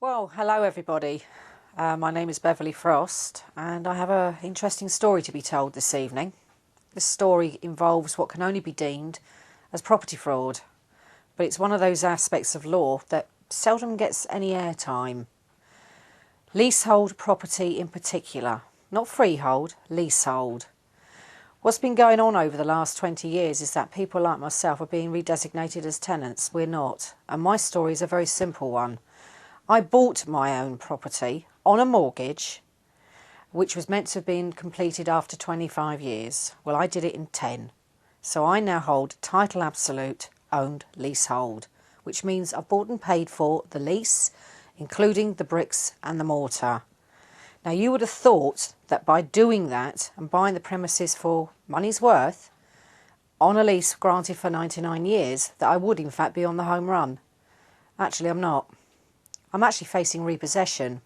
Well, hello everybody. My name is Beverly Frost and I have an interesting story to be told this evening. This story involves what can only be deemed as property fraud, but it's one of those aspects of law that seldom gets any airtime. Leasehold property in particular, not freehold, leasehold. What's been going on over the last 20 years is that people like myself are being redesignated as tenants. We're not, and my story is a very simple one. I bought my own property on a mortgage, which was meant to have been completed after 25 years. Well, I did it in 10. So I now hold title absolute owned leasehold, which means I've bought and paid for the lease, including the bricks and the mortar. Now, you would have thought that by doing that and buying the premises for money's worth, on a lease granted for 99 years, that I would in fact be on the home run. Actually, I'm not. I'm actually facing repossession.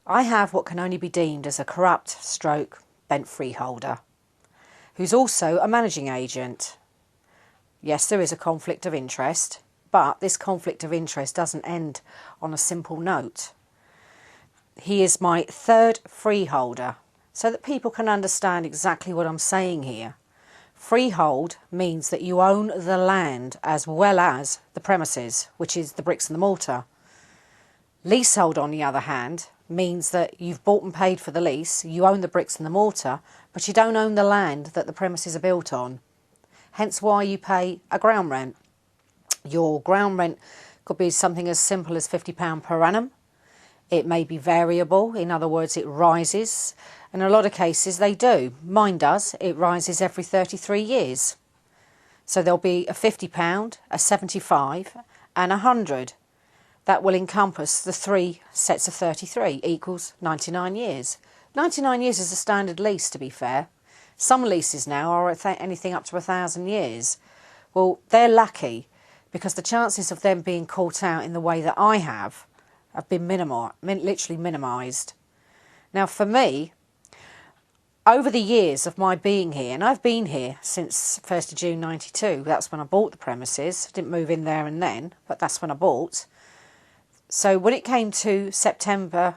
I have what can only be deemed as a corrupt stroke bent freeholder, who's also a managing agent. Yes, there is a conflict of interest, but this conflict of interest doesn't end on a simple note. He is my third freeholder, so that people can understand exactly what I'm saying here. Freehold means that you own the land as well as the premises, which is the bricks and the mortar. Leasehold, on the other hand, means that you've bought and paid for the lease, you own the bricks and the mortar, but you don't own the land that the premises are built on. Hence why you pay a ground rent. Your ground rent could be something as simple as £50 per annum. It may be variable, in other words, it rises. In a lot of cases they do. Mine does. It rises every 33 years. So there'll be a £50, a £75 and a £100. That will encompass the three sets of 33, equals 99 years. 99 years is a standard lease, to be fair. Some leases now are anything up to 1,000 years. Well, they're lucky because the chances of them being caught out in the way that I have been literally minimised. Now, for me, over the years of my being here, and I've been here since 1st of June 92, that's when I bought the premises. I didn't move in there and then, but that's when I bought. So when it came to September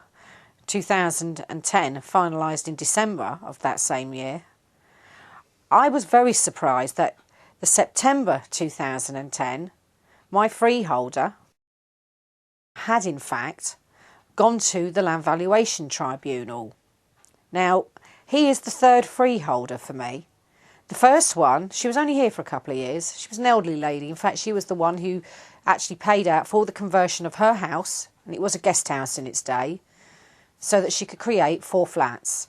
2010, finalised in December of that same year, I was very surprised that the September 2010, my freeholder had in fact gone to the Land Valuation Tribunal. Now, he is the third freeholder for me. The first one, she was only here for a couple of years. She was an elderly lady. In fact, she was the one who actually paid out for the conversion of her house, and it was a guest house in its day, so that she could create 4 flats.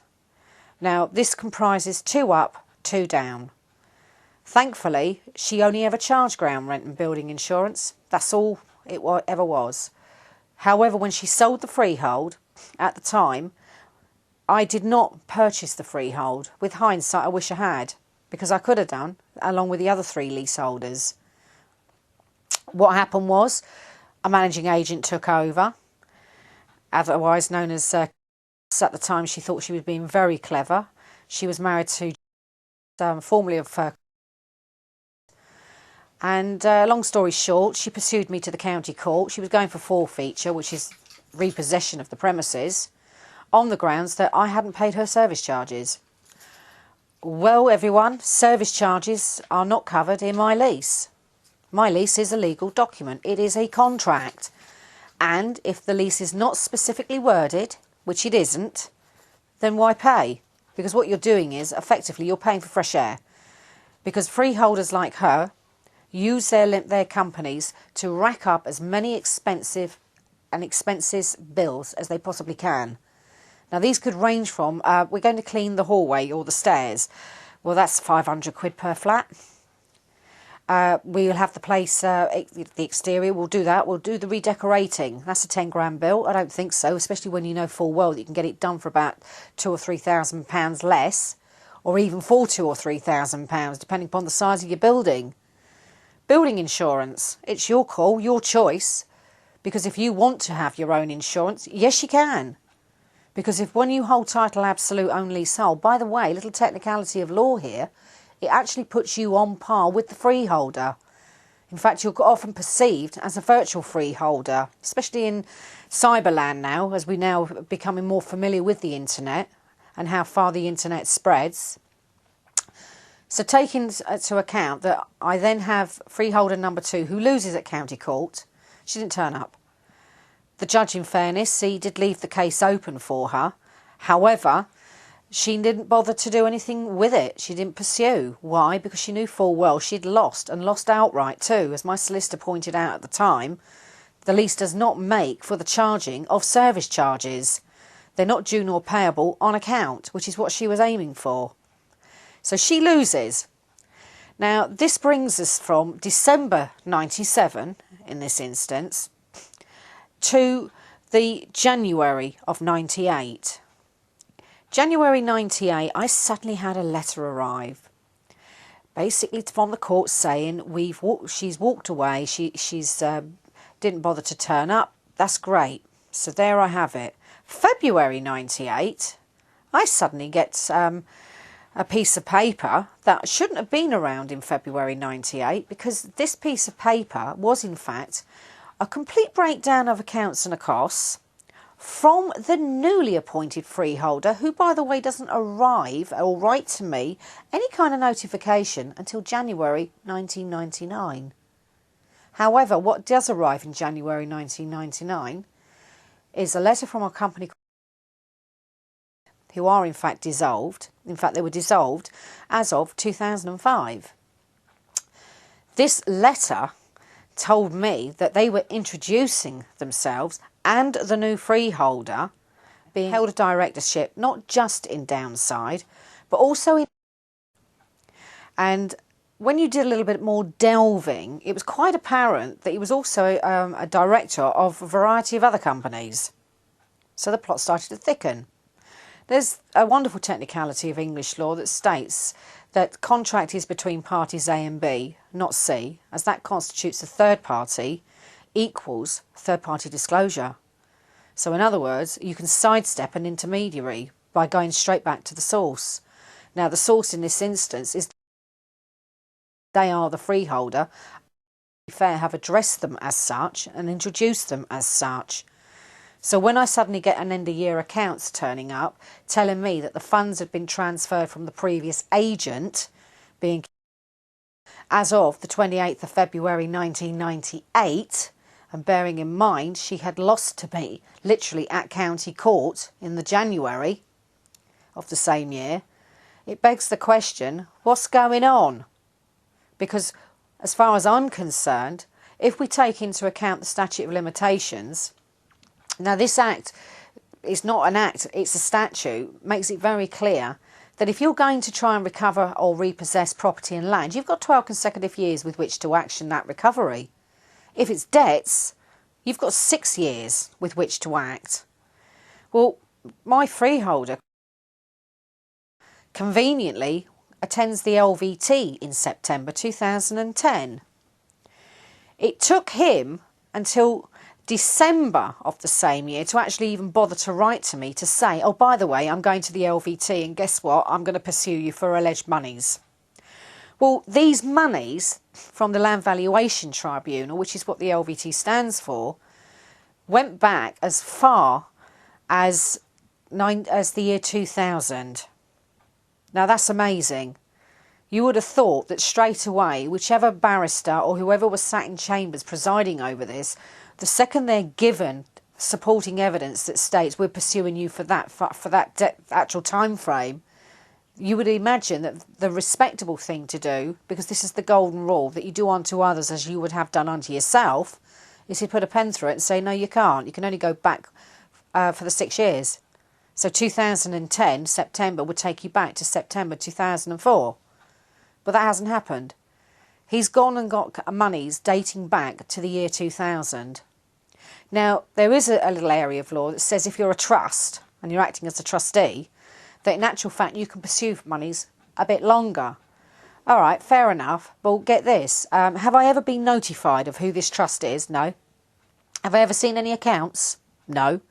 Now, this comprises 2 up, 2 down. Thankfully, she only ever charged ground rent and building insurance. That's all it ever was. However, when she sold the freehold, at the time, I did not purchase the freehold. With hindsight, I wish I had, because I could have done, along with the other 3 leaseholders. What happened was a managing agent took over, otherwise known as at the time she thought she was being very clever. She was married to formerly of and long story short, she pursued me to the county court. She was going for forfeiture, which is repossession of the premises, on the grounds that I hadn't paid her service charges. Well, everyone, service charges are not covered in my lease. My lease is a legal document. It is a contract. And if the lease is not specifically worded, which it isn't, then why pay? Because what you're doing is, effectively, you're paying for fresh air. Because freeholders like her use their companies to rack up as many expensive bills as they possibly can. Now, these could range from, we're going to clean the hallway or the stairs. Well, that's £500 per flat. We'll have the place, the exterior, we'll do that. We'll do the redecorating. That's a 10 grand bill. I don't think so, especially when you know full well that you can get it done for about £2,000 or £3,000 less, or even for £2,000 or £3,000, depending upon the size of your building. Building insurance, it's your call, your choice, because if you want to have your own insurance, yes, you can. Because if when you hold title absolute own leasehold, by the way, little technicality of law here, it actually puts you on par with the freeholder. In fact, you're often perceived as a virtual freeholder, especially in cyberland now, as we now are becoming more familiar with the internet and how far the internet spreads. So taking into account that I then have freeholder number 2 who loses at county court. She didn't turn up. The judge, in fairness, he did leave the case open for her. However, she didn't bother to do anything with it. She didn't pursue. Why? Because she knew full well she'd lost, and lost outright too. As my solicitor pointed out at the time, the lease does not make for the charging of service charges. They're not due nor payable on account, which is what she was aiming for. So she loses. Now, this brings us from December 97, in this instance, to the January of 98. January 98, I suddenly had a letter arrive, basically from the court saying she's walked away. She's didn't bother to turn up. That's great. So there I have it. February 98, I suddenly get a piece of paper that shouldn't have been around in February 98, because this piece of paper was in fact a complete breakdown of accounts and costs from the newly appointed freeholder, who, by the way, doesn't arrive or write to me any kind of notification until January 1999. However, what does arrive in January 1999 is a letter from a company who are in fact dissolved. In fact, they were dissolved as of 2005. This letter told me that they were introducing themselves and the new freeholder being held a directorship, not just in Downside, but also in... And when you did a little bit more delving, it was quite apparent that he was also a director of a variety of other companies. So the plot started to thicken. There's a wonderful technicality of English law that states that contract is between parties A and B, not C, as that constitutes a third party equals third party disclosure. So in other words, you can sidestep an intermediary by going straight back to the source. Now, the source in this instance is they are the freeholder. Fair have addressed them as such and introduced them as such. So when I suddenly get an end of year accounts turning up telling me that the funds had been transferred from the previous agent, being as of the 28th of February 1998, and bearing in mind she had lost to me literally at county court in the January of the same year, it begs the question, what's going on? Because as far as I'm concerned, if we take into account the statute of limitations, now this act is not an act, it's a statute, makes it very clear that if you're going to try and recover or repossess property and land, you've got 12 consecutive years with which to action that recovery. If it's debts, you've got 6 years with which to act. Well, my freeholder conveniently attends the LVT in September 2010. It took him until December of the same year to actually even bother to write to me to say, oh, by the way, I'm going to the LVT and guess what? I'm going to pursue you for alleged monies. Well, these monies from the Land Valuation Tribunal, which is what the LVT stands for, went back as far as the year 2000. Now, that's amazing. You would have thought that straight away, whichever barrister or whoever was sat in chambers presiding over this, the second they're given supporting evidence that states we're pursuing you for that actual time frame, you would imagine that the respectable thing to do, because this is the golden rule, that you do unto others as you would have done unto yourself, is to put a pen through it and say, no, you can't. You can only go back for the 6 years. So 2010, September, would take you back to September 2004. But that hasn't happened. He's gone and got monies dating back to the year 2000. Now, there is a little area of law that says if you're a trust and you're acting as a trustee, that in actual fact you can pursue monies a bit longer. All right, fair enough. Well, get this. Have I ever been notified of who this trust is? No. Have I ever seen any accounts? No.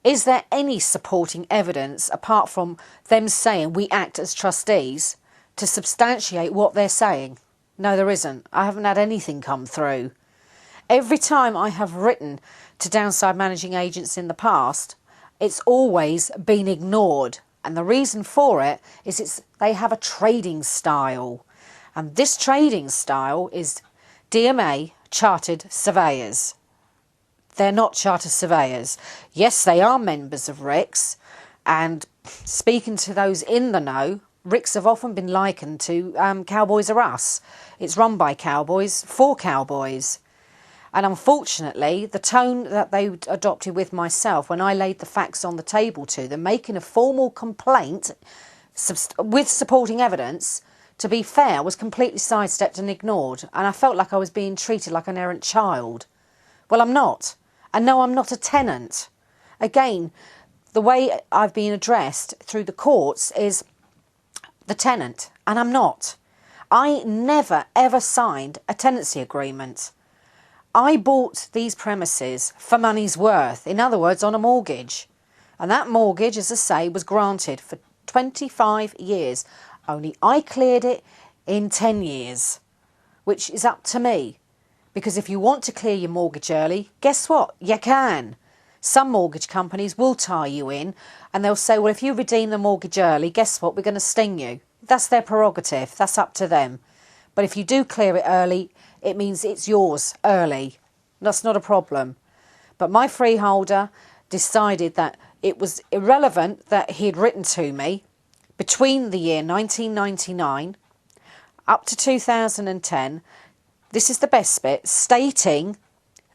Is there any supporting evidence apart from them saying we act as trustees to substantiate what they're saying? No, there isn't. I haven't had anything come through. Every time I have written to downside managing agents in the past, it's always been ignored. And the reason for it is they have a trading style. And this trading style is DMA Chartered Surveyors. They're not chartered surveyors. Yes, they are members of RICS. And speaking to those in the know, RICS have often been likened to Cowboys R Us. It's run by cowboys for cowboys. And unfortunately, the tone that they adopted with myself when I laid the facts on the table to them, making a formal complaint with supporting evidence, to be fair, was completely sidestepped and ignored. And I felt like I was being treated like an errant child. Well, I'm not. And no, I'm not a tenant. Again, the way I've been addressed through the courts is the tenant, and I'm not. I never, ever signed a tenancy agreement. I bought these premises for money's worth, in other words, on a mortgage. And that mortgage, as I say, was granted for 25 years. Only I cleared it in 10 years, which is up to me. Because if you want to clear your mortgage early, guess what? You can. Some mortgage companies will tie you in and they'll say, well, if you redeem the mortgage early, guess what? We're going to sting you. That's their prerogative. That's up to them. But if you do clear it early, it means it's yours early. That's not a problem. But my freeholder decided that it was irrelevant that he had written to me between the year 1999 up to 2010. This is the best bit, stating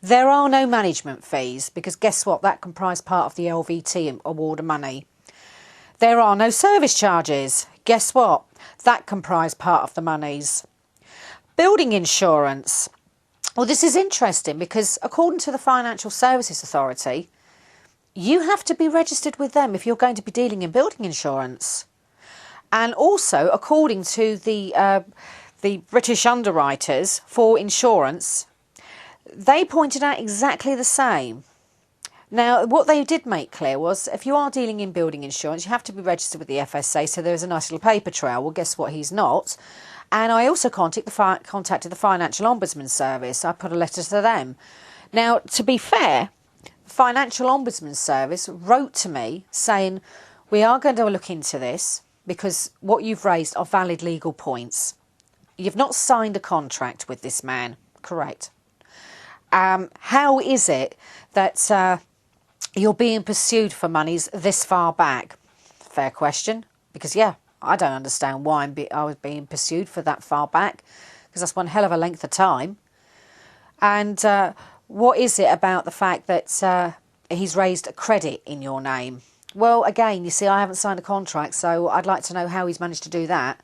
there are no management fees, because guess what? That comprised part of the LVT award of money. There are no service charges. Guess what? That comprised part of the monies. Building insurance. Well, this is interesting because according to the Financial Services Authority, you have to be registered with them if you're going to be dealing in building insurance. And also, according to the British underwriters for insurance, they pointed out exactly the same. Now, what they did make clear was if you are dealing in building insurance, you have to be registered with the FSA, so there's a nice little paper trail. Well, guess what? He's not. And I also contacted the Financial Ombudsman Service. I put a letter to them. Now, to be fair, the Financial Ombudsman Service wrote to me saying, we are going to look into this because what you've raised are valid legal points. You've not signed a contract with this man. Correct. How is it that you're being pursued for monies this far back? Fair question. Because, yeah, I don't understand why I was being pursued for that far back, because that's one hell of a length of time. And what is it about the fact that he's raised a credit in your name? Well, again, you see, I haven't signed a contract, so I'd like to know how he's managed to do that.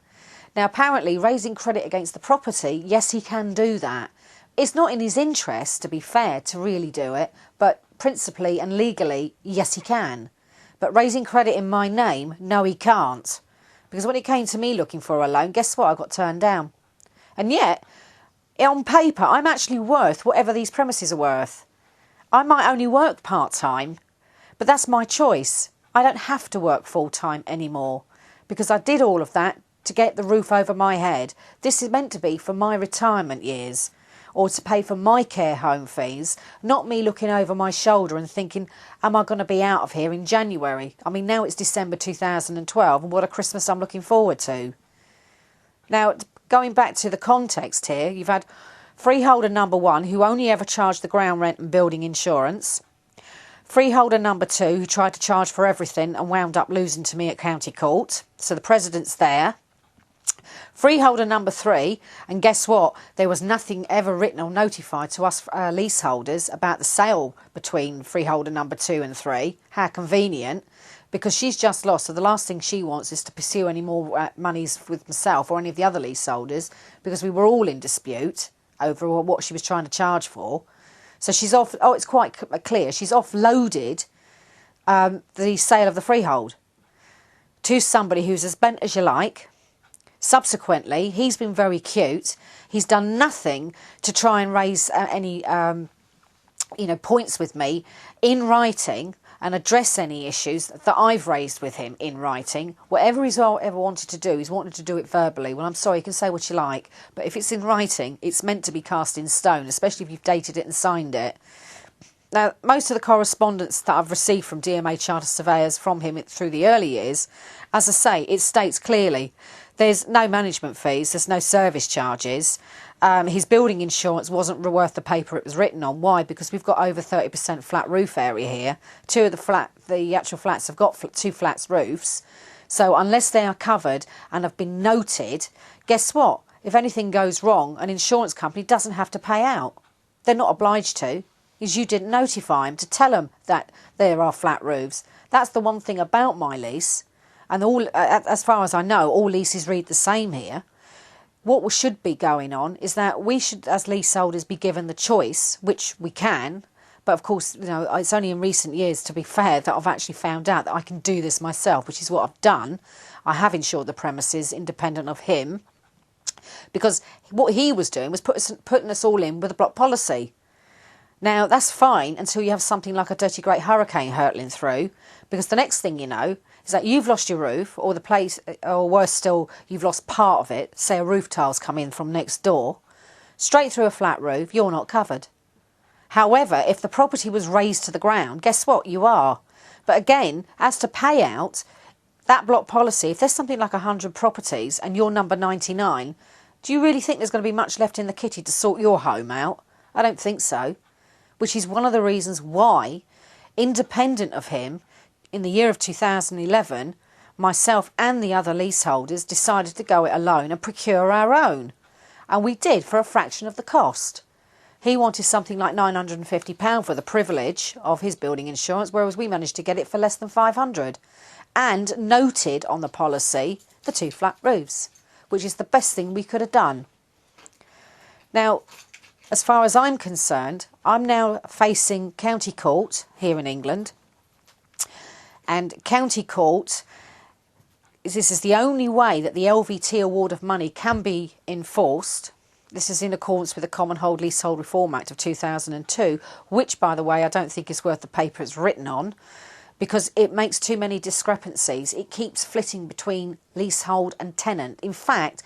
Now, apparently, raising credit against the property, yes, he can do that. It's not in his interest, to be fair, to really do it, but principally and legally, yes, he can. But raising credit in my name, no, he can't. Because when it came to me looking for a loan, guess what? I got turned down. And yet, on paper, I'm actually worth whatever these premises are worth. I might only work part-time, but that's my choice. I don't have to work full-time anymore because I did all of that to get the roof over my head. This is meant to be for my retirement years or to pay for my care home fees, not me looking over my shoulder and thinking, am I going to be out of here in January? I mean, now it's December 2012 and what a Christmas I'm looking forward to. Now, going back to the context here, you've had freeholder number 1 who only ever charged the ground rent and building insurance. Freeholder number 2 who tried to charge for everything and wound up losing to me at county court. So the precedent's there. Freeholder number 3, and guess what? There was nothing ever written or notified to us leaseholders about the sale between freeholder number 2 and 3. How convenient, because she's just lost. So the last thing she wants is to pursue any more monies with myself or any of the other leaseholders, because we were all in dispute over what she was trying to charge for. So she's off. Oh, it's quite clear. She's offloaded the sale of the freehold to somebody who's as bent as you like. Subsequently, he's been very cute. He's done nothing to try and raise any, points with me in writing and address any issues that I've raised with him in writing. Whatever he's ever wanted to do, he's wanted to do it verbally. Well, I'm sorry, you can say what you like, but if it's in writing, it's meant to be cast in stone, especially if you've dated it and signed it. Now, most of the correspondence that I've received from DMA Chartered Surveyors from him through the early years, as I say, it states clearly there's no management fees, there's no service charges. His building insurance wasn't worth the paper it was written on. Why? Because we've got over 30% flat roof area here. Two of the actual flats have got two flats roofs. So unless they are covered and have been noted, guess what? If anything goes wrong, an insurance company doesn't have to pay out. They're not obliged to, because you didn't notify them to tell them that there are flat roofs. That's the one thing about my lease. And all, as far as I know, all leases read the same here. What should be going on is that we should, as leaseholders, be given the choice, which we can. But of course, you know, it's only in recent years, to be fair, that I've actually found out that I can do this myself, which is what I've done. I have insured the premises independent of him, because what he was doing was putting us all in with a block policy. Now, that's fine until you have something like a dirty great hurricane hurtling through, because the next thing you know is that you've lost your roof, or the place, or worse still, you've lost part of it. Say a roof tile's come in from next door, straight through a flat roof, you're not covered. However, if the property was razed to the ground, guess what? You are. But again, as to payout, that block policy, if there's something like 100 properties and you're number 99, do you really think there's going to be much left in the kitty to sort your home out? I don't think so. Which is one of the reasons why, independent of him, in the year of 2011, myself and the other leaseholders decided to go it alone and procure our own. And we did for a fraction of the cost. He wanted something like £950 for the privilege of his building insurance, whereas we managed to get it for less than £500. And noted on the policy the two flat roofs, which is the best thing we could have done. Now, as far as I'm concerned, I'm now facing county court here in England. And county court, this is the only way that the LVT award of money can be enforced. This is in accordance with the Common Hold Leasehold Reform Act of 2002, which, by the way, I don't think is worth the paper it's written on, because it makes too many discrepancies. It keeps flitting between leasehold and tenant. In fact,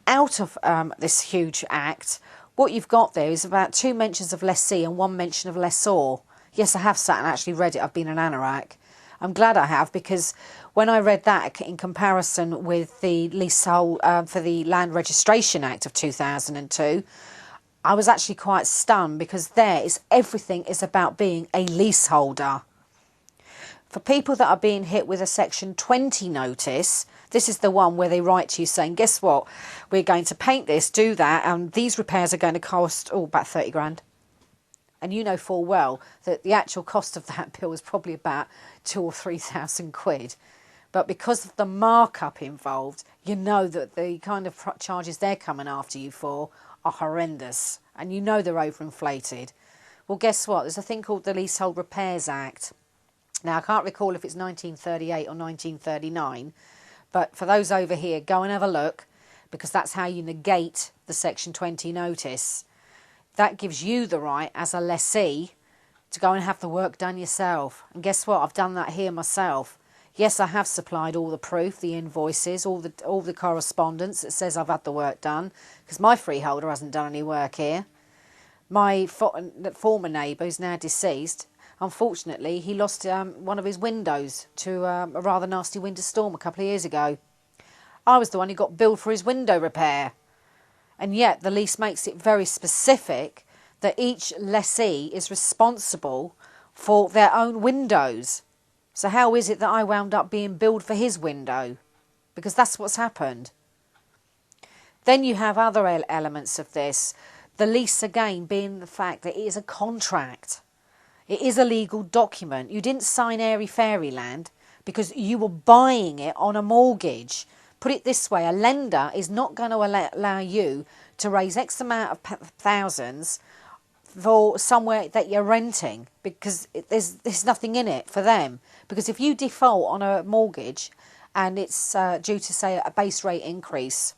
out of this huge act, what you've got there is about 2 mentions of lessee and 1 mention of lessor. Yes, I have sat and actually read it. I've been an anorak. I'm glad I have, because when I read that in comparison with the leasehold for the Land Registration Act of 2002, I was actually quite stunned, because everything is about being a leaseholder. For people that are being hit with a Section 20 notice, this is the one where they write to you saying, guess what, we're going to paint this, do that, and these repairs are going to cost, about 30 grand. And you know full well that the actual cost of that bill is probably about 2,000 or 3,000 quid. But because of the markup involved, you know that the kind of charges they're coming after you for are horrendous. And you know they're overinflated. Well, guess what? There's a thing called the Leasehold Repairs Act. Now, I can't recall if it's 1938 or 1939. But for those over here, go and have a look, because that's how you negate the Section 20 notice. That gives you the right, as a lessee, to go and have the work done yourself. And guess what? I've done that here myself. Yes, I have supplied all the proof, the invoices, all the correspondence that says I've had the work done, because my freeholder hasn't done any work here. My former neighbour, who's now deceased, unfortunately, he lost one of his windows to a rather nasty winter storm a couple of years ago. I was the one who got billed for his window repair. And yet the lease makes it very specific that each lessee is responsible for their own windows. So how is it that I wound up being billed for his window? Because that's what's happened. Then you have other elements of this. The lease, again, being the fact that it is a contract. It is a legal document. You didn't sign airy-fairy land because you were buying it on a mortgage. Put it this way, a lender is not going to allow you to raise X amount of thousands for somewhere that you're renting, because there's nothing in it for them. Because if you default on a mortgage and it's due to, say, a base rate increase,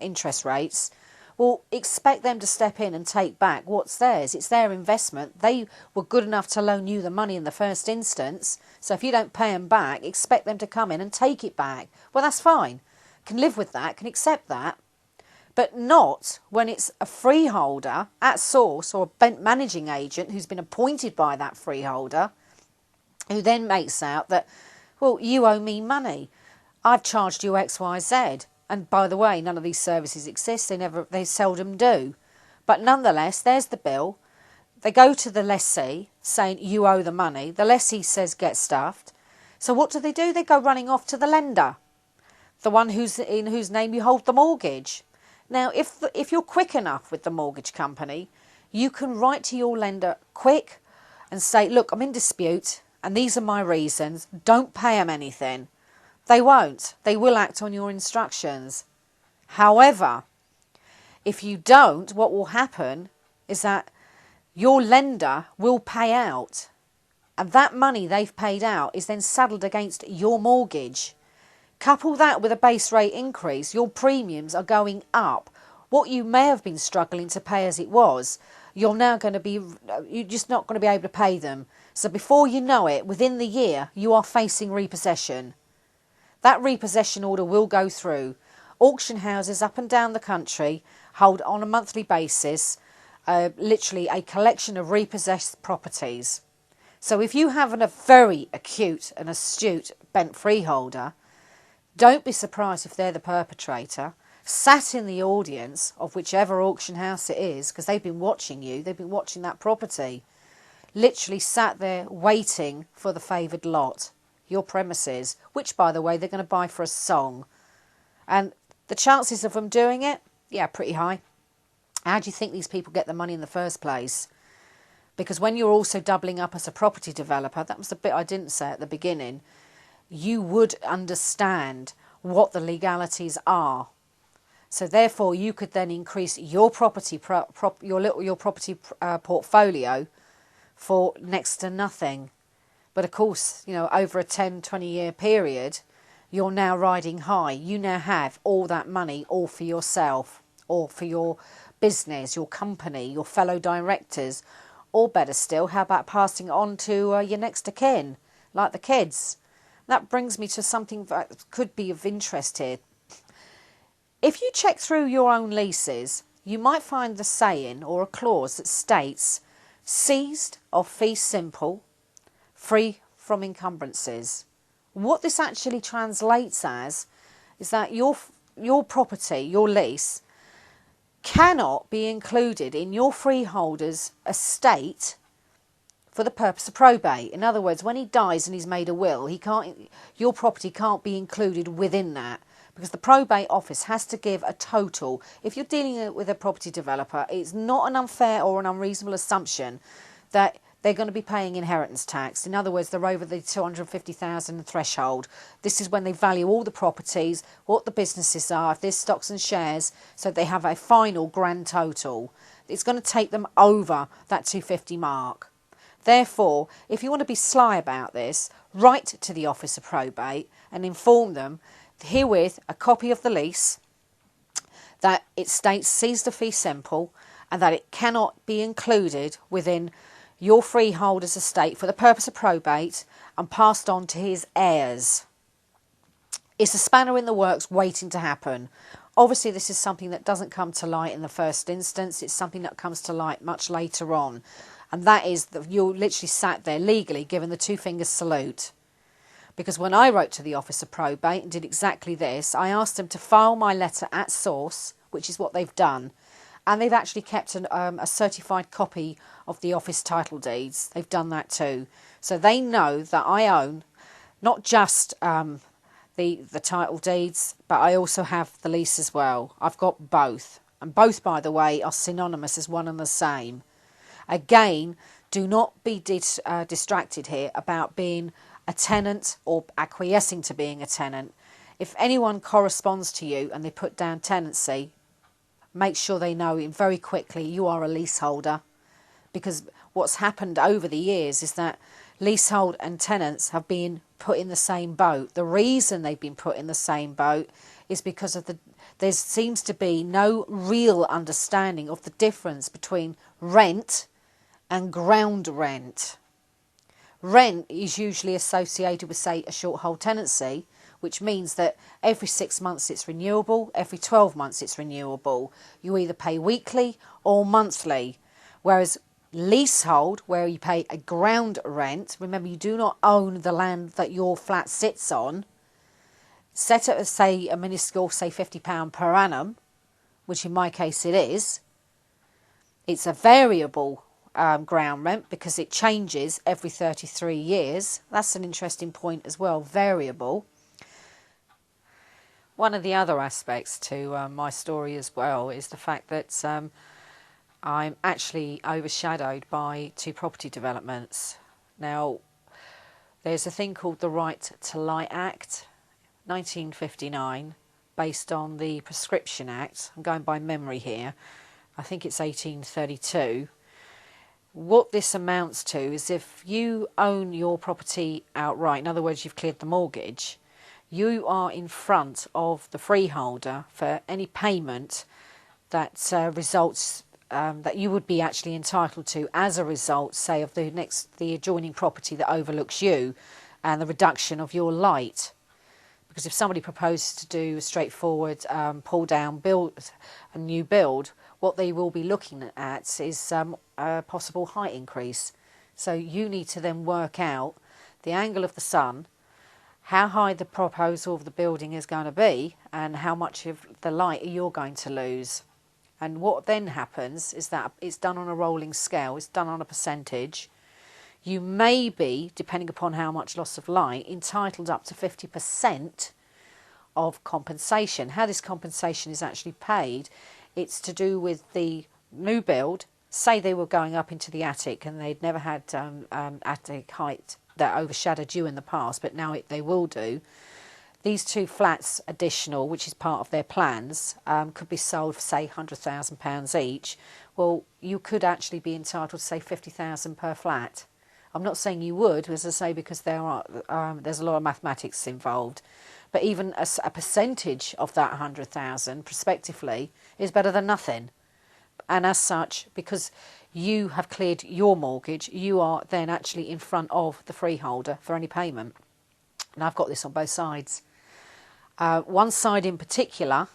interest rates, Well, expect them to step in and take back what's theirs. It's their investment. They were good enough to loan you the money in the first instance. So if you don't pay them back, expect them to come in and take it back. Well, that's fine. Can live with that, can accept that. But not when it's a freeholder at source or a managing agent who's been appointed by that freeholder, who then makes out that, well, you owe me money. I've charged you X, Y, Z. And by the way, none of these services exist. They seldom do. But nonetheless, there's the bill. They go to the lessee saying you owe the money. The lessee says get stuffed. So what do? They go running off to the lender, the one in whose name you hold the mortgage. Now, if you're quick enough with the mortgage company, you can write to your lender quick and say, look, I'm in dispute and these are my reasons. Don't pay them anything. They won't. They will act on your instructions. However, if you don't, what will happen is that your lender will pay out. And that money they've paid out is then saddled against your mortgage. Couple that with a base rate increase, your premiums are going up. What you may have been struggling to pay as it was, you're just not going to be able to pay them. So before you know it, within the year, you are facing repossession. That repossession order will go through. Auction houses up and down the country hold on a monthly basis literally a collection of repossessed properties. So if you have a very acute and astute bent freeholder, don't be surprised if they're the perpetrator, sat in the audience of whichever auction house it is, because they've been watching you, they've been watching that property, literally sat there waiting for the favoured lot, your premises, which, by the way, they're going to buy for a song. And the chances of them doing it, yeah, pretty high. How do you think these people get the money in the first place? Because when you're also doubling up as a property developer, that was the bit I didn't say at the beginning, you would understand what the legalities are. So therefore, you could then increase your property portfolio for next to nothing. But of course, over a 10, 20-year period, you're now riding high. You now have all that money all for yourself, or for your business, your company, your fellow directors. Or better still, how about passing it on to your next of kin, like the kids? That brings me to something that could be of interest here. If you check through your own leases, you might find the saying or a clause that states, seized of fee simple, free from encumbrances. What this actually translates as is that your property, your lease, cannot be included in your freeholder's estate for the purpose of probate. In other words, when he dies and he's made a will, your property can't be included within that, because the probate office has to give a total. If you're dealing with a property developer, it's not an unfair or an unreasonable assumption that they're going to be paying inheritance tax. In other words, they're over the 250,000 threshold. This is when they value all the properties, what the businesses are, if there's stocks and shares, so they have a final grand total. It's going to take them over that 250 mark. Therefore, if you want to be sly about this, write to the Office of Probate and inform them, herewith a copy of the lease, that it states seized of fee simple, and that it cannot be included within your freeholder's estate for the purpose of probate and passed on to his heirs. It's a spanner in the works waiting to happen. Obviously, this is something that doesn't come to light in the first instance. It's something that comes to light much later on. And that is that you're literally sat there legally given the two fingers salute. Because when I wrote to the Office of Probate and did exactly this, I asked them to file my letter at source, which is what they've done. And they've actually kept a certified copy of the office title deeds. They've done that too. So they know that I own not just the title deeds, but I also have the lease as well. I've got both. And both, by the way, are synonymous as one and the same. Again, do not be distracted here about being a tenant or acquiescing to being a tenant. If anyone corresponds to you and they put down tenancy, make sure they know very quickly you are a leaseholder. Because what's happened over the years is that Leasehold and tenants have been put in the same boat. The reason they've been put in the same boat is because of there seems to be no real understanding of the difference between rent and ground rent. Rent is usually associated with, say, a short hold tenancy, which means that every 6 months it's renewable, every 12 months it's renewable. You either pay weekly or monthly. Whereas leasehold, where you pay a ground rent, remember you do not own the land that your flat sits on, set at, say, a minuscule, say £50 per annum, which in my case it is. It's a variable ground rent because it changes every 33 years. That's an interesting point as well, variable. One of the other aspects to my story as well is the fact that I'm actually overshadowed by 2 property developments. Now, there's a thing called the Right to Light Act, 1959, based on the Prescription Act. I'm going by memory here. I think it's 1832. What this amounts to is if you own your property outright, in other words, you've cleared the mortgage, you are in front of the freeholder for any payment that results that you would be actually entitled to as a result, say, of the adjoining property that overlooks you and the reduction of your light. Because if somebody proposes to do a straightforward pull down, build a new build, what they will be looking at is a possible height increase. So you need to then work out the angle of the sun, how high the proposal of the building is going to be, and how much of the light you're going to lose. And what then happens is that it's done on a rolling scale, it's done on a percentage. You may be, depending upon how much loss of light, entitled up to 50% of compensation. How this compensation is actually paid, it's to do with the new build. Say they were going up into the attic and they'd never had attic height that overshadowed you in the past, but now they will do. These 2 flats additional, which is part of their plans, could be sold for, say, £100,000 each. Well, you could actually be entitled to, say, £50,000 per flat. I'm not saying you would, as I say, because there's a lot of mathematics involved. But even a percentage of that 100,000 prospectively is better than nothing. And as such, because you have cleared your mortgage, you are then actually in front of the freeholder for any payment. And I've got this on both sides. One side in particular,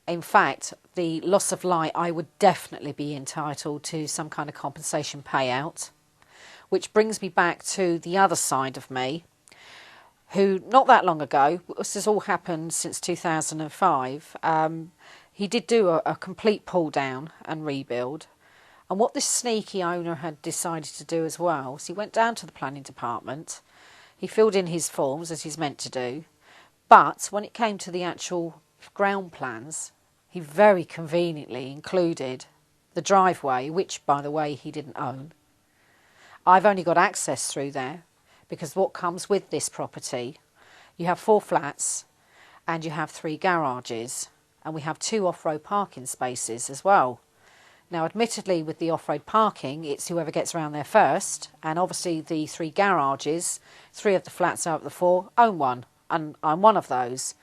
in fact, the loss of light, I would definitely be entitled to some kind of compensation payout. Which brings me back to the other side of me, who not that long ago, this has all happened since 2005, he did do a complete pull down and rebuild. And what this sneaky owner had decided to do as well was he went down to the planning department, he filled in his forms as he's meant to do, but when it came to the actual ground plans, he very conveniently included the driveway, which, by the way, he didn't own. I've only got access through there because what comes with this property, you have 4 flats and you have 3 garages and we have 2 off-road parking spaces as well. Now, admittedly, with the off-road parking, it's whoever gets around there first, and obviously the 3 garages, 3 of the flats out of the 4 own one, and I'm one of those.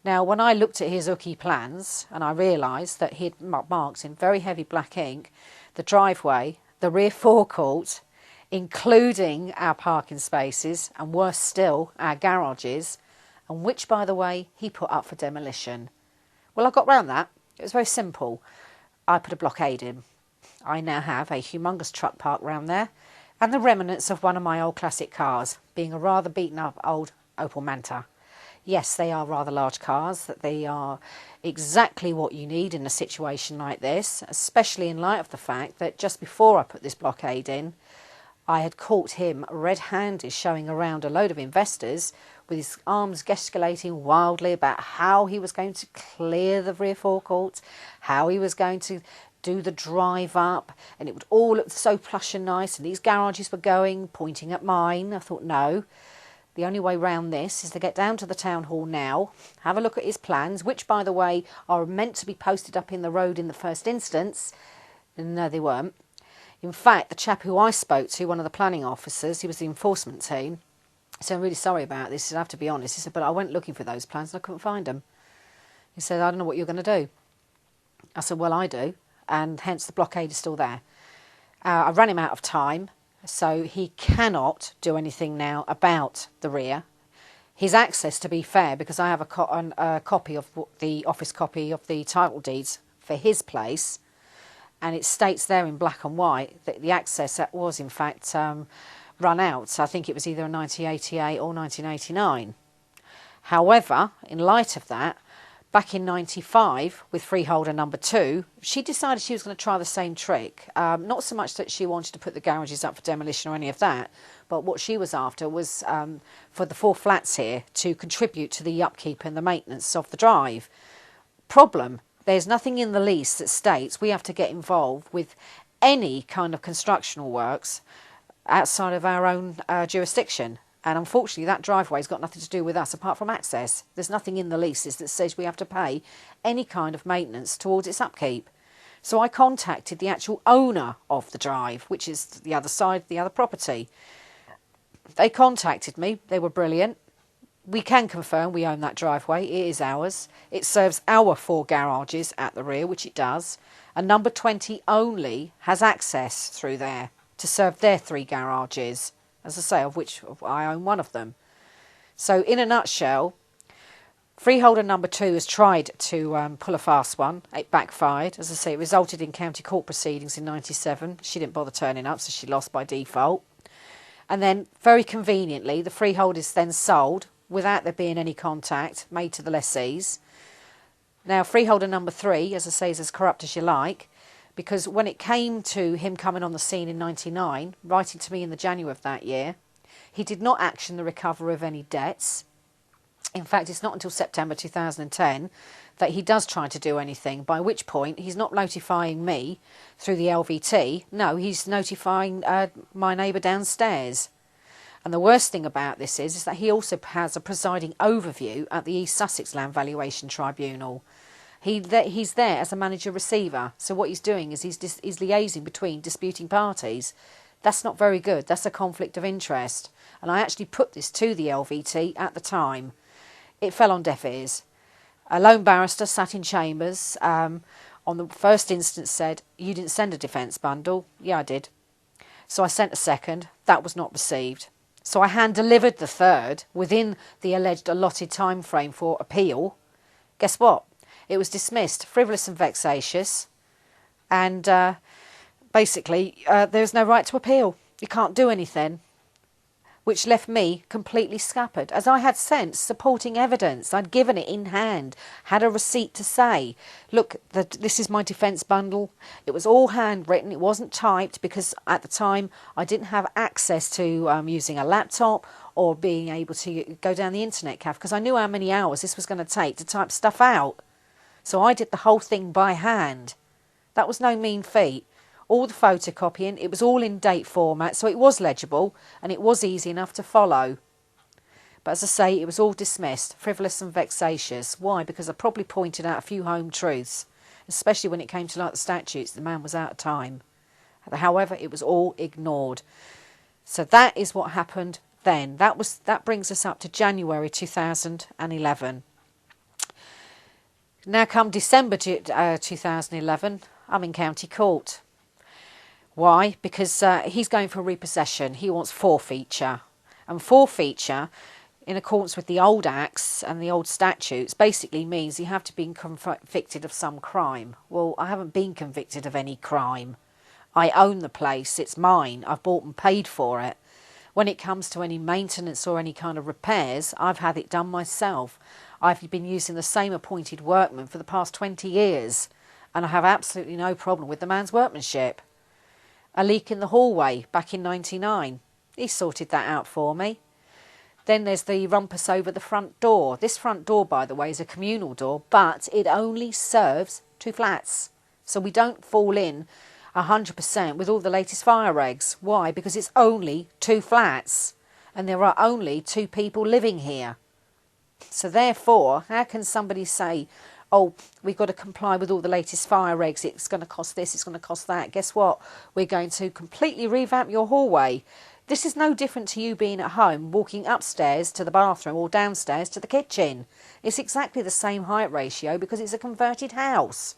Now, when I looked at his Ookie plans and I realised that he'd marked in very heavy black ink the driveway, the rear forecourt, including our parking spaces, and worse still, our garages, and which, by the way, he put up for demolition. Well, I got round that. It was very simple. I put a blockade in. I now have a humongous truck park round there, and the remnants of one of my old classic cars, being a rather beaten up old Opel Manta. Yes, they are rather large cars, that they are exactly what you need in a situation like this, especially in light of the fact that just before I put this blockade in, I had caught him red-handed showing around a load of investors with his arms gesticulating wildly about how he was going to clear the rear forecourt, how he was going to do the drive up, and it would all look so plush and nice, and these garages were going, pointing at mine. I thought, no, the only way round this is to get down to the town hall now, have a look at his plans, which, by the way, are meant to be posted up in the road in the first instance. No, they weren't. In fact, the chap who I spoke to, one of the planning officers, he was the enforcement team, said, I'm really sorry about this. He said, I have to be honest. He said, but I went looking for those plans and I couldn't find them. He said, I don't know what you're going to do. I said, well, I do, and hence the blockade is still there. I ran him out of time, so he cannot do anything now about the rear. His access, to be fair, because I have a copy of the office copy of the title deeds for his place, and it states there in black and white that the access was in fact run out. So I think it was either in 1988 or 1989. However, in light of that, back in 95 with freeholder number 2, she decided she was going to try the same trick. Not so much that she wanted to put the garages up for demolition or any of that, but what she was after was for the 4 flats here to contribute to the upkeep and the maintenance of the drive. Problem, there's nothing in the lease that states we have to get involved with any kind of constructional works outside of our own jurisdiction. And unfortunately, that driveway's got nothing to do with us apart from access. There's nothing in the leases that says we have to pay any kind of maintenance towards its upkeep. So I contacted the actual owner of the drive, which is the other side, the other property. They contacted me. They were brilliant. We can confirm we own that driveway. It is ours. It serves our 4 garages at the rear, which it does. And number 20 only has access through there to serve their 3 garages, as I say, of which I own one of them. So in a nutshell, freeholder number 2 has tried to pull a fast one. It backfired. As I say, it resulted in county court proceedings in 97. She didn't bother turning up, so she lost by default. And then, very conveniently, the freehold is then sold without there being any contact made to the lessees. Now, freeholder number 3, as I say, is as corrupt as you like, because when it came to him coming on the scene in 99, writing to me in the January of that year, he did not action the recovery of any debts. In fact, it's not until September 2010 that he does try to do anything, by which point he's not notifying me through the LVT. No, he's notifying my neighbour downstairs. And the worst thing about this is that he also has a presiding overview at the East Sussex Land Valuation Tribunal. He's there as a manager-receiver. So what he's doing is he's liaising between disputing parties. That's not very good. That's a conflict of interest. And I actually put this to the LVT at the time. It fell on deaf ears. A lone barrister sat in chambers on the first instance said, you didn't send a defence bundle. Yeah, I did. So I sent a second. That was not received. So I hand-delivered the third within the alleged allotted time frame for appeal. Guess what? It was dismissed, frivolous and vexatious, and basically there's no right to appeal. You can't do anything, which left me completely scuppered, as I had sent supporting evidence. I'd given it in hand, had a receipt to say, look, this is my defence bundle. It was all handwritten, it wasn't typed, because at the time I didn't have access to using a laptop or being able to go down the internet cafe, because I knew how many hours this was going to take to type stuff out. So I did the whole thing by hand. That was no mean feat. All the photocopying, it was all in date format, so it was legible and it was easy enough to follow. But as I say, it was all dismissed, frivolous and vexatious. Why? Because I probably pointed out a few home truths, especially when it came to like the statutes. The man was out of time. However, it was all ignored. So that is what happened then. That brings us up to January 2011. Now come December 2011, I'm in county court. Why? Because he's going for repossession. He wants forfeiture. And forfeiture, in accordance with the old acts and the old statutes, basically means you have to be convicted of some crime. Well, I haven't been convicted of any crime. I own the place. It's mine. I've bought and paid for it. When it comes to any maintenance or any kind of repairs, I've had it done myself. I've been using the same appointed workman for the past 20 years, and I have absolutely no problem with the man's workmanship. A leak in the hallway back in 99. He sorted that out for me. Then there's the rumpus over the front door. This front door, by the way, is a communal door, but it only serves 2 flats. So we don't fall in 100% with all the latest fire regs. Why? Because it's only 2 flats, and there are only 2 people living here. So therefore, how can somebody say, oh, we've got to comply with all the latest fire regs, it's going to cost this, it's going to cost that. Guess what? We're going to completely revamp your hallway. This is no different to you being at home, walking upstairs to the bathroom or downstairs to the kitchen. It's exactly the same height ratio because it's a converted house.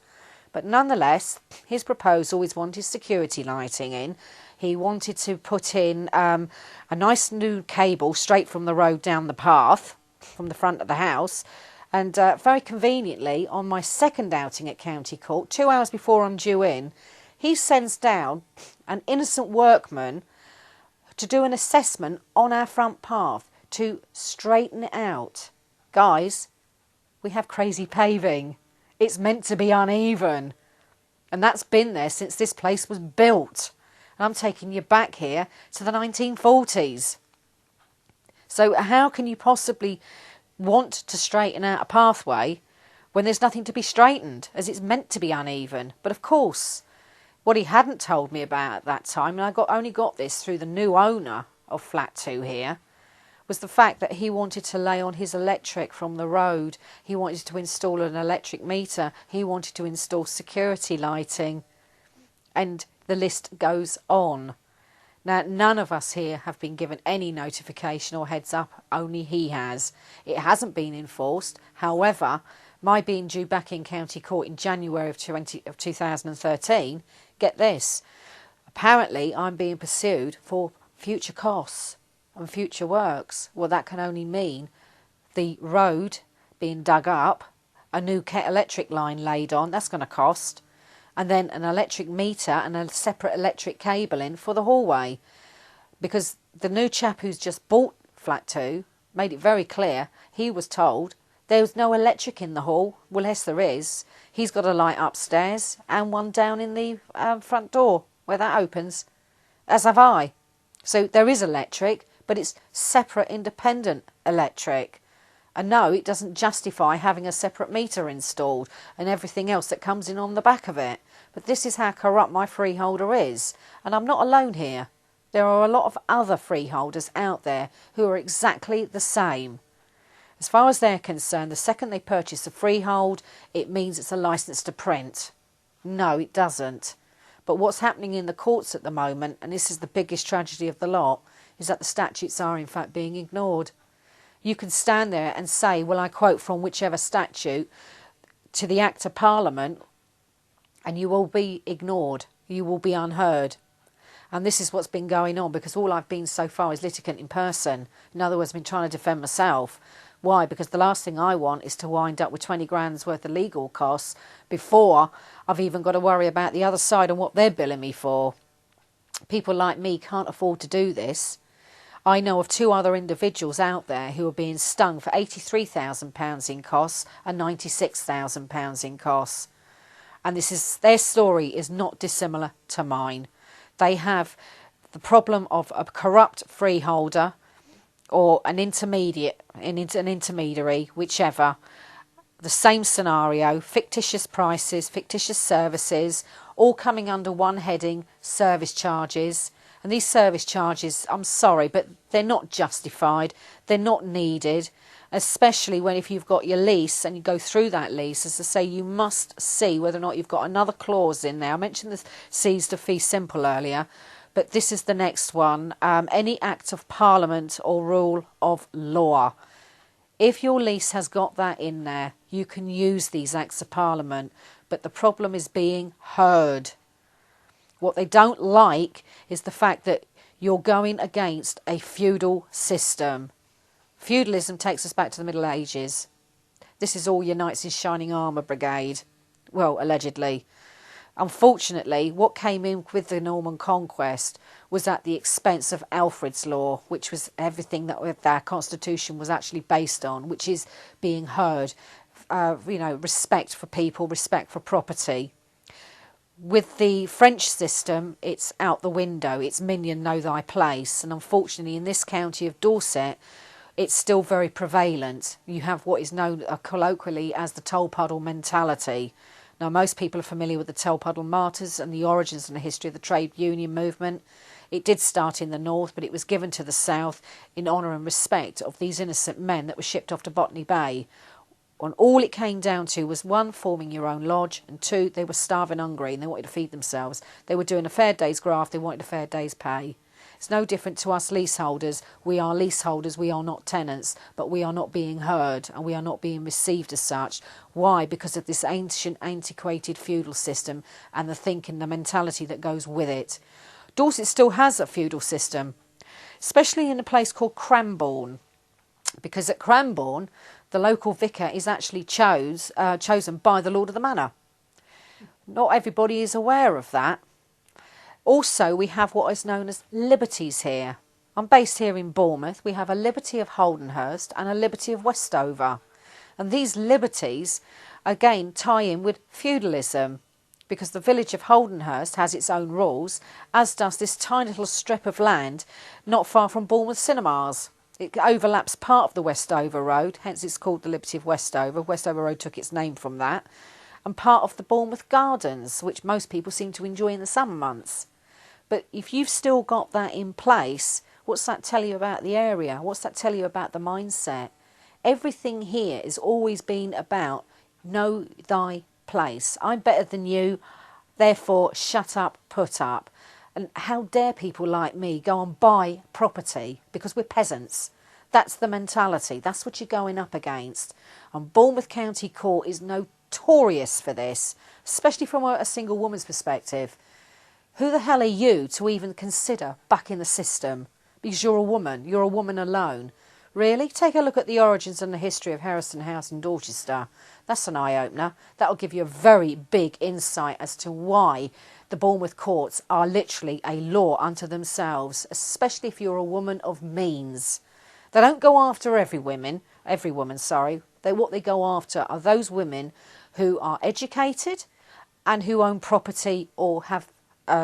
But nonetheless, his proposal is wanted security lighting in. He wanted to put in a nice new cable straight from the road down the path, from the front of the house. And very conveniently, on my second outing at County Court, 2 hours before I'm due in, he sends down an innocent workman to do an assessment on our front path to straighten it out. Guys, we have crazy paving. It's meant to be uneven. And that's been there since this place was built. And I'm taking you back here to the 1940s. So how can you possibly want to straighten out a pathway when there's nothing to be straightened, as it's meant to be uneven? But of course, what he hadn't told me about at that time, and I only got this through the new owner of Flat 2 here, was the fact that he wanted to lay on his electric from the road. He wanted to install an electric meter. He wanted to install security lighting. And the list goes on. Now, none of us here have been given any notification or heads up. Only he has. It hasn't been enforced. However, my being due back in County Court in January of 2013, get this, apparently I'm being pursued for future costs and future works. Well, that can only mean the road being dug up, a new electric line laid on, that's going to cost, and then an electric meter and a separate electric cable in for the hallway. Because the new chap who's just bought Flat 2 made it very clear, he was told there was no electric in the hall. Well, yes, there is. He's got a light upstairs and one down in the front door where that opens, as have I. So there is electric, but it's separate, independent electric. And no, it doesn't justify having a separate meter installed and everything else that comes in on the back of it. But this is how corrupt my freeholder is. And I'm not alone here. There are a lot of other freeholders out there who are exactly the same. As far as they're concerned, the second they purchase a freehold, it means it's a licence to print. No, it doesn't. But what's happening in the courts at the moment, and this is the biggest tragedy of the lot, is that the statutes are in fact being ignored. You can stand there and say, well, I quote from whichever statute to the Act of Parliament, and you will be ignored. You will be unheard. And this is what's been going on, because all I've been so far is litigant in person. In other words, I've been trying to defend myself. Why? Because the last thing I want is to wind up with 20 grand's worth of legal costs before I've even got to worry about the other side and what they're billing me for. People like me can't afford to do this. I know of 2 other individuals out there who are being stung for £83,000 in costs and £96,000 in costs. And their story is not dissimilar to mine. They have the problem of a corrupt freeholder or an intermediary, whichever. The same scenario, fictitious prices, fictitious services, all coming under one heading, service charges. And these service charges, I'm sorry, but they're not justified. They're not needed, especially if you've got your lease and you go through that lease. As I say, you must see whether or not you've got another clause in there. I mentioned the seized of fee simple earlier, but this is the next one. Any act of parliament or rule of law. If your lease has got that in there, you can use these acts of parliament, but the problem is being heard. What they don't like is the fact that you're going against a feudal system. Feudalism takes us back to the Middle Ages. This is all your knights in shining armour brigade. Well, allegedly. Unfortunately, what came in with the Norman conquest was at the expense of Alfred's law, which was everything that our constitution was actually based on, which is being heard, respect for people, respect for property. With the French system, it's out the window. It's minion know thy place. And unfortunately, in this county of Dorset, it's still very prevalent. You have what is known colloquially as the toll puddle mentality. Now, most people are familiar with the toll puddle martyrs and the origins and the history of the trade union movement. It did start in the north, but it was given to the south in honour and respect of these innocent men that were shipped off to Botany Bay. And all it came down to was, one, forming your own lodge, and two, they were starving hungry and they wanted to feed themselves. They were doing a fair day's graft, they wanted a fair day's pay. It's no different to us leaseholders. We are leaseholders, we are not tenants, but we are not being heard and we are not being received as such. Why? Because of this ancient, antiquated feudal system and the thinking, the mentality that goes with it. Dorset still has a feudal system, especially in a place called Cranbourne, because at Cranbourne, the local vicar is actually chosen by the Lord of the Manor. Not everybody is aware of that. Also, we have what is known as liberties here. I'm based here in Bournemouth. We have a liberty of Holdenhurst and a liberty of Westover. And these liberties, again, tie in with feudalism, because the village of Holdenhurst has its own rules, as does this tiny little strip of land not far from Bournemouth cinemas. It overlaps part of the Westover Road, hence it's called the Liberty of Westover. Westover Road took its name from that. And part of the Bournemouth Gardens, which most people seem to enjoy in the summer months. But if you've still got that in place, what's that tell you about the area? What's that tell you about the mindset? Everything here has always been about know thy place. I'm better than you, therefore shut up, put up. And how dare people like me go and buy property because we're peasants? That's the mentality. That's what you're going up against. And Bournemouth County Court is notorious for this, especially from a single woman's perspective. Who the hell are you to even consider backing the system? Because you're a woman alone. Really? Take a look at the origins and the history of Harrison House in Dorchester. That's an eye-opener. That'll give you a very big insight as to why the Bournemouth courts are literally a law unto themselves, especially if you're a woman of means. They don't go after every woman. What they go after are those women who are educated and who own property or have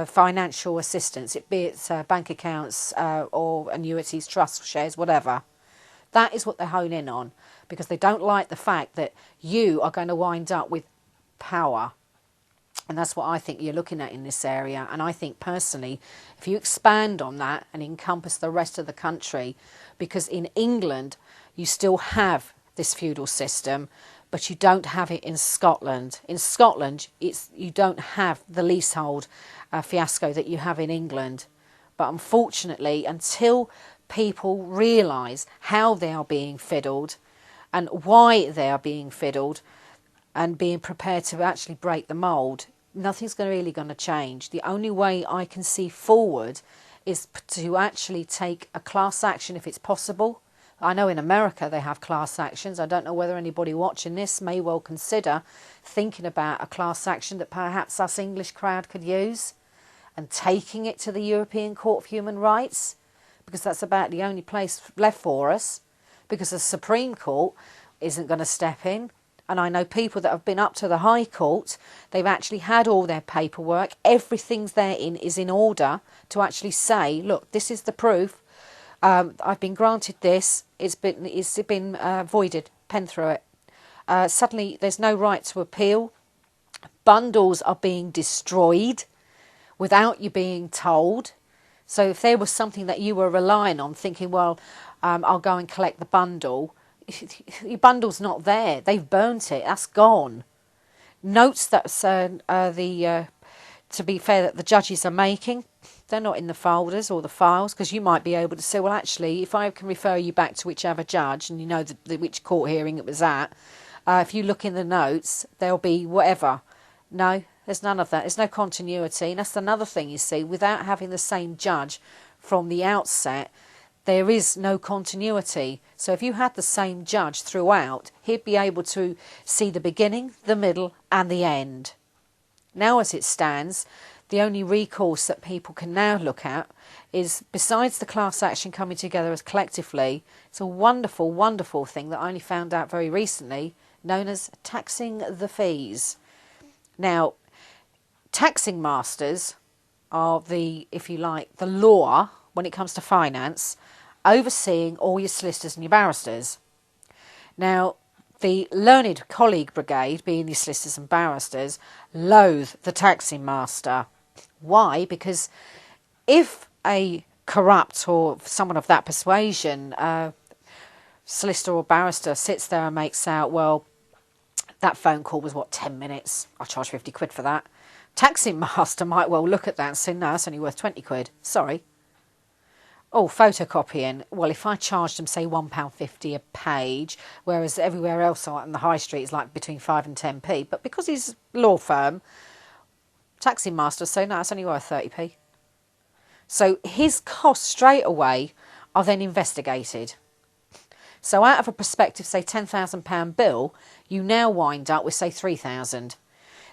financial assistance, be it bank accounts or annuities, trusts, shares, whatever. That is what they hone in on, because they don't like the fact that you are going to wind up with power. And that's what I think you're looking at in this area. And I think personally, if you expand on that and encompass the rest of the country, because in England you still have this feudal system, but you don't have it in Scotland. In Scotland, you don't have the leasehold fiasco that you have in England. But unfortunately, until people realise how they are being fiddled and why they are being fiddled and being prepared to actually break the mould, nothing's really going to change. The only way I can see forward is to actually take a class action if it's possible. I know in America they have class actions. I don't know whether anybody watching this may well consider thinking about a class action that perhaps us English crowd could use and taking it to the European Court of Human Rights, because that's about the only place left for us, because the Supreme Court isn't going to step in. And I know people that have been up to the High Court, they've actually had all their paperwork, everything's there is in order to actually say, look, this is the proof, I've been granted this, it's been voided, pen through it. Suddenly there's no right to appeal. Bundles are being destroyed without you being told. So if there was something that you were relying on, thinking, well, I'll go and collect the bundle, your bundle's not there. They've burnt it. That's gone. Notes that to be fair, that the judges are making, they're not in the folders or the files, because you might be able to say, well, actually, if I can refer you back to whichever judge and you know which court hearing it was at, if you look in the notes, there'll be whatever. No, there's none of that. There's no continuity. And that's another thing, you see, without having the same judge from the outset, there is no continuity. So if you had the same judge throughout, he'd be able to see the beginning, the middle and the end. Now as it stands, the only recourse that people can now look at is, besides the class action coming together as collectively, it's a wonderful, wonderful thing that I only found out very recently, known as taxing the fees. Now, taxing masters are the, if you like, the law when it comes to finance, overseeing all your solicitors and your barristers. Now, the learned colleague brigade, being the solicitors and barristers, loathe the taxing master. Why? Because if a corrupt or someone of that persuasion, solicitor or barrister, sits there and makes out, well, That phone call was, what, 10 minutes? I charge 50 quid for that. Taxi master might well look at that and say, no, that's only worth 20 quid. Sorry. Oh, photocopying. Well, if I charged them, say, £1.50 a page, whereas everywhere else on the high street is like between 5 and 10p. But because he's a law firm, taxi master say, no, it's only worth 30p. So his costs straight away are then investigated. So out of a prospective, say, £10,000 bill, you now wind up with, say, 3,000.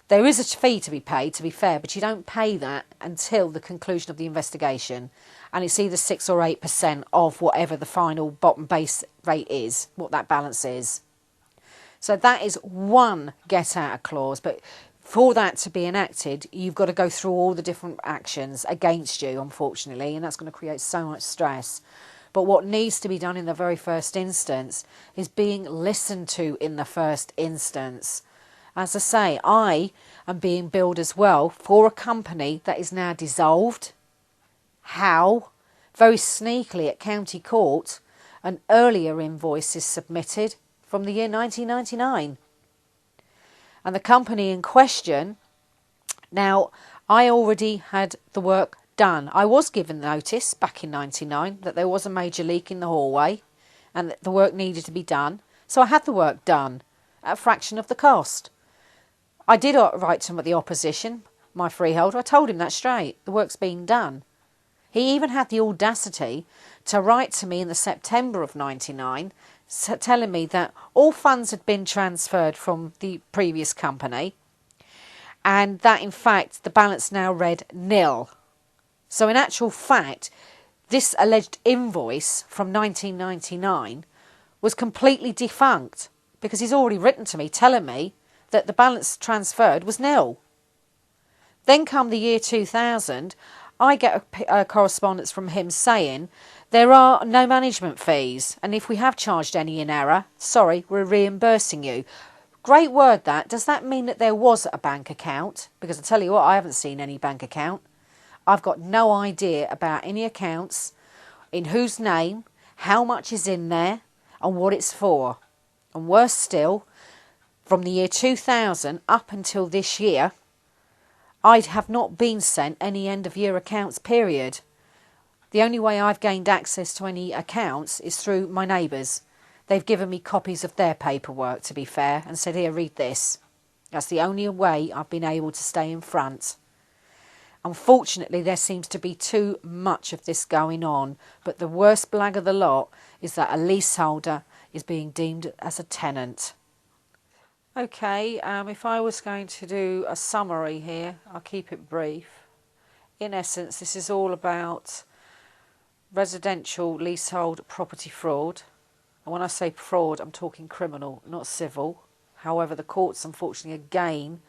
There is a fee to be paid, to be fair, but you don't pay that until the conclusion of the investigation. And it's either 6 or 8% of whatever the final bottom base rate is, what that balance is. So that is one get-out clause. But for that to be enacted, you've got to go through all the different actions against you, unfortunately, and that's going to create so much stress. But what needs to be done in the very first instance is being listened to in the first instance. As I say, I am being billed as well for a company that is now dissolved. How? Very sneakily at county court, an earlier invoice is submitted from the year 1999. And the company in question, now, I already had the work done. I was given notice back in 99 that there was a major leak in the hallway and that the work needed to be done. So I had the work done at a fraction of the cost. I did write to him at the opposition, my freeholder. I told him that straight. The work's being done. He even had the audacity to write to me in the September of 99 telling me that all funds had been transferred from the previous company and that, in fact, the balance now read nil. So in actual fact, this alleged invoice from 1999 was completely defunct because he's already written to me telling me that the balance transferred was nil. Then come the year 2000, I get a correspondence from him saying there are no management fees, and if we have charged any in error, sorry, we're reimbursing you. Great word that. Does that mean that there was a bank account? Because I tell you what, I haven't seen any bank account. I've got no idea about any accounts, in whose name, how much is in there, and what it's for. And worse still, from the year 2000 up until this year, I have not been sent any end-of-year accounts, period. The only way I've gained access to any accounts is through my neighbours. They've given me copies of their paperwork, to be fair, and said, here, read this. That's the only way I've been able to stay in front. Unfortunately, there seems to be too much of this going on, but the worst blag of the lot is that a leaseholder is being deemed as a tenant. Okay, if I was going to do a summary here, I'll keep it brief. In essence, this is all about residential leasehold property fraud. And when I say fraud, I'm talking criminal, not civil. However, the courts, unfortunately, again,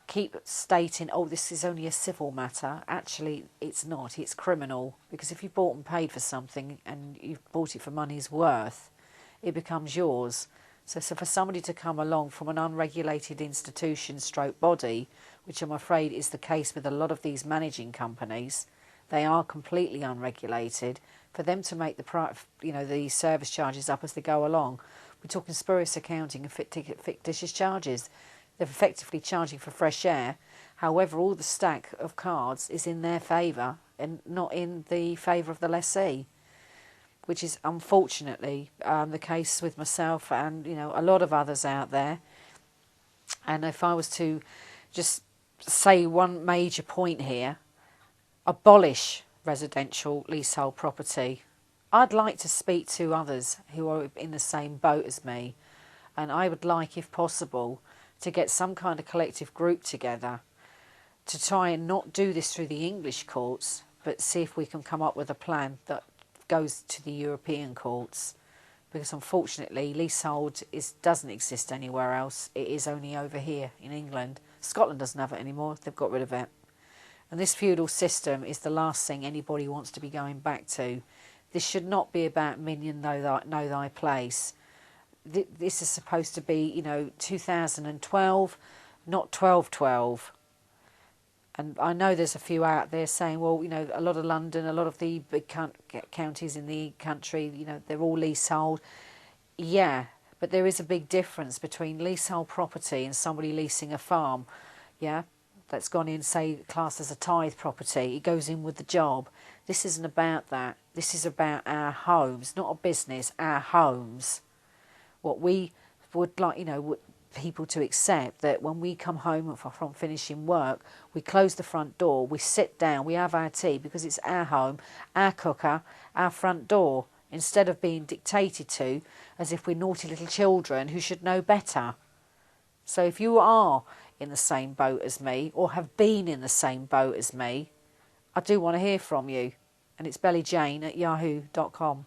keep stating, oh, this is only a civil matter. Actually, it's not. It's criminal. Because if you bought and paid for something and you've bought it for money's worth, it becomes yours. So for somebody to come along from an unregulated institution stroke body, which I'm afraid is the case with a lot of these managing companies, they are completely unregulated, for them to make the service charges up as they go along, we're talking spurious accounting and fictitious charges. They're effectively charging for fresh air. However, all the stack of cards is in their favour and not in the favour of the lessee, which is unfortunately the case with myself and a lot of others out there. And if I was to just say one major point here, abolish residential leasehold property. I'd like to speak to others who are in the same boat as me, and I would like, if possible, to get some kind of collective group together to try and not do this through the English courts, but see if we can come up with a plan that goes to the European courts, because unfortunately leasehold doesn't exist anywhere else. It is only over here in England. Scotland doesn't have it anymore. They've got rid of it. And this feudal system is the last thing anybody wants to be going back to. This should not be about minion know thy place. This is supposed to be 2012, not 1212. And I know there's a few out there saying, well, a lot of London, a lot of the big counties in the country, they're all leasehold. Yeah, But there is a big difference between leasehold property and somebody leasing a farm, yeah, that's gone in, say, classed as a tithe property. It goes in with the job. This isn't about that. This is about our homes, not a business, our homes. What we would like, people to accept that when we come home from finishing work, we close the front door, we sit down, we have our tea because it's our home, our cooker, our front door, instead of being dictated to as if we're naughty little children who should know better. So if you are in the same boat as me or have been in the same boat as me, I do want to hear from you. And it's bellyjane@yahoo.com.